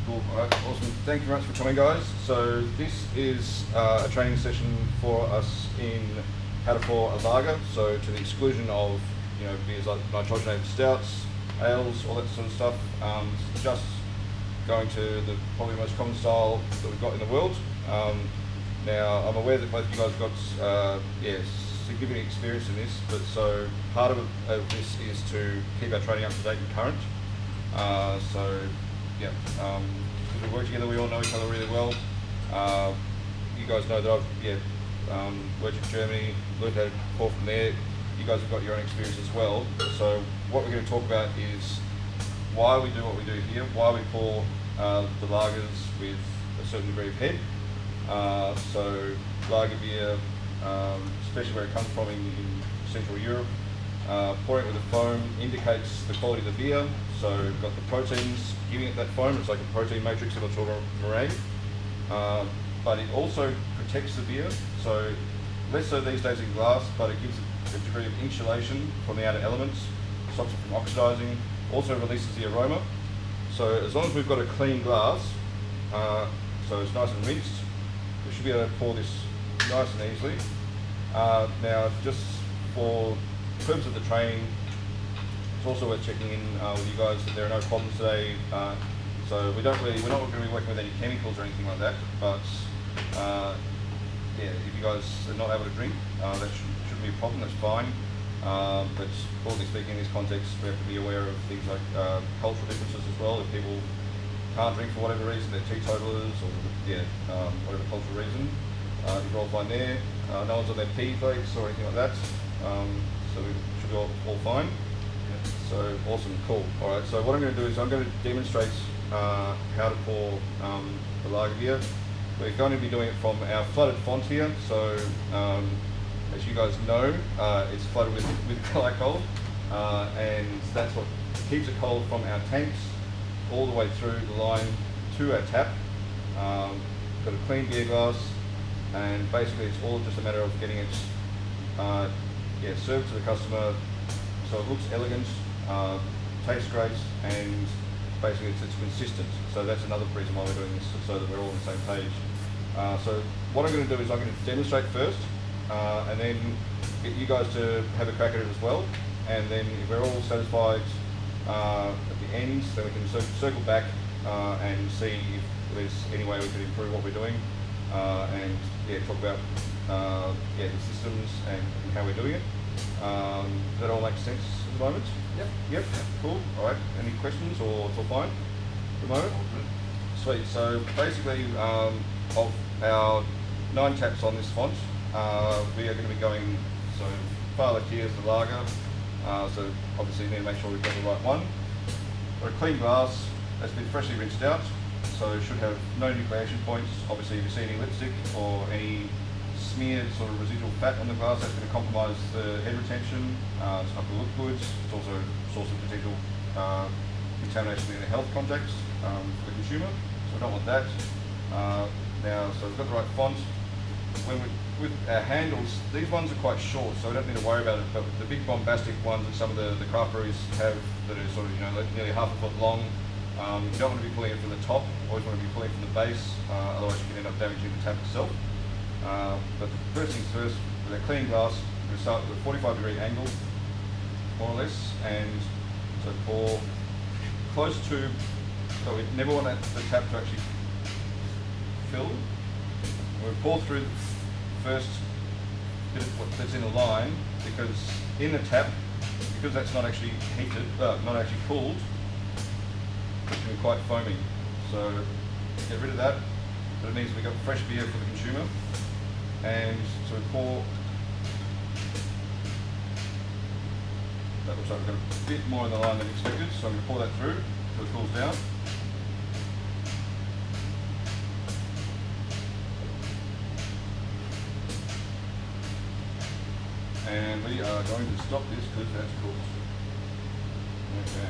Cool. All right, awesome. Thank you very much for coming, guys. So this is a training session for us in how to pour a lager. So to the exclusion of beers like nitrogenated stouts, ales, all that sort of stuff. It's just going to the probably most common style that we've got in the world. Now I'm aware that both of you guys have got significant experience in this, but so part of this is to keep our training up to date and current. Because we work together, we all know each other really well. You guys know that I've worked in Germany, learned how to pour from there. You guys have got your own experience as well. So what we're going to talk about is why we do what we do here, why we pour the lagers with a certain degree of head. So lager beer, especially where it comes from in Central Europe, pouring it with a foam indicates the quality of the beer. So we've got the proteins giving it that foam. It's like a protein matrix similar to a meringue. But it also protects the beer. So less so these days in glass, but it gives a degree of insulation from the outer elements, stops it from oxidizing, also releases the aroma. So as long as we've got a clean glass, so it's nice and rinsed, we should be able to pour this nice and easily. Now, just for the purpose of the training, it's also worth checking in with you guys that there are no problems today. So we're not going to be working with any chemicals or anything like that. But if you guys are not able to drink, that shouldn't be a problem. That's fine. But broadly speaking, in this context, we have to be aware of things like cultural differences as well. If people can't drink for whatever reason, they're teetotalers or whatever cultural reason, you're all fine there. No one's on their pee flakes or anything like that. So we should be all fine. So awesome, cool. All right. So what I'm going to do is I'm going to demonstrate how to pour the lager beer. We're going to be doing it from our flooded font here. So as you guys know, it's flooded with glycol, and that's what keeps it cold from our tanks all the way through the line to our tap. Got a clean beer glass, and basically it's all just a matter of getting it served to the customer so it looks elegant, tastes great, and basically it's consistent. So that's another reason why we're doing this, so that we're all on the same page. So what I'm going to do is I'm going to demonstrate first, and then get you guys to have a crack at it as well. And then if we're all satisfied at the end, then we can circle back and see if there's any way we can improve what we're doing, and talk about the systems and how we're doing it. Does that all make sense at the moment? Yep. Cool. All right. Any questions, or it's all fine at the moment? Sweet. So basically, of our 9 taps on this font, we are going to be going, so far left here is the lager. So obviously you need to make sure we've got the right one. Got a clean glass that's been freshly rinsed out, so it should have no nucleation points. Obviously if you see any lipstick or any smeared sort of residual fat on the glass, that's going to compromise the head retention. It's not going to look good. It's also a source of potential contamination in the health context for the consumer, so we don't want that. Now, so we've got the right font. With our handles, these ones are quite short, so we don't need to worry about it, but the big bombastic ones that some of the craft breweries have that are sort of nearly half a foot long, you don't want to be pulling it from the top, always want to be pulling from the base, otherwise you can end up damaging the tap itself. But the first things first, with a clean glass, we're going to start with a 45-degree angle, more or less, and so pour close to, so we never want the tap to actually fill. We pour through the first bit of that's in the line, because in the tap, because that's not actually heated, not actually cooled, it can be quite foamy. So get rid of that, but it means we've got fresh beer for the consumer. And so we pour, that looks like we've got a bit more in the line than expected, so I'm going to pour that through until it cools down. And we are going to stop this because that's cooked. Okay.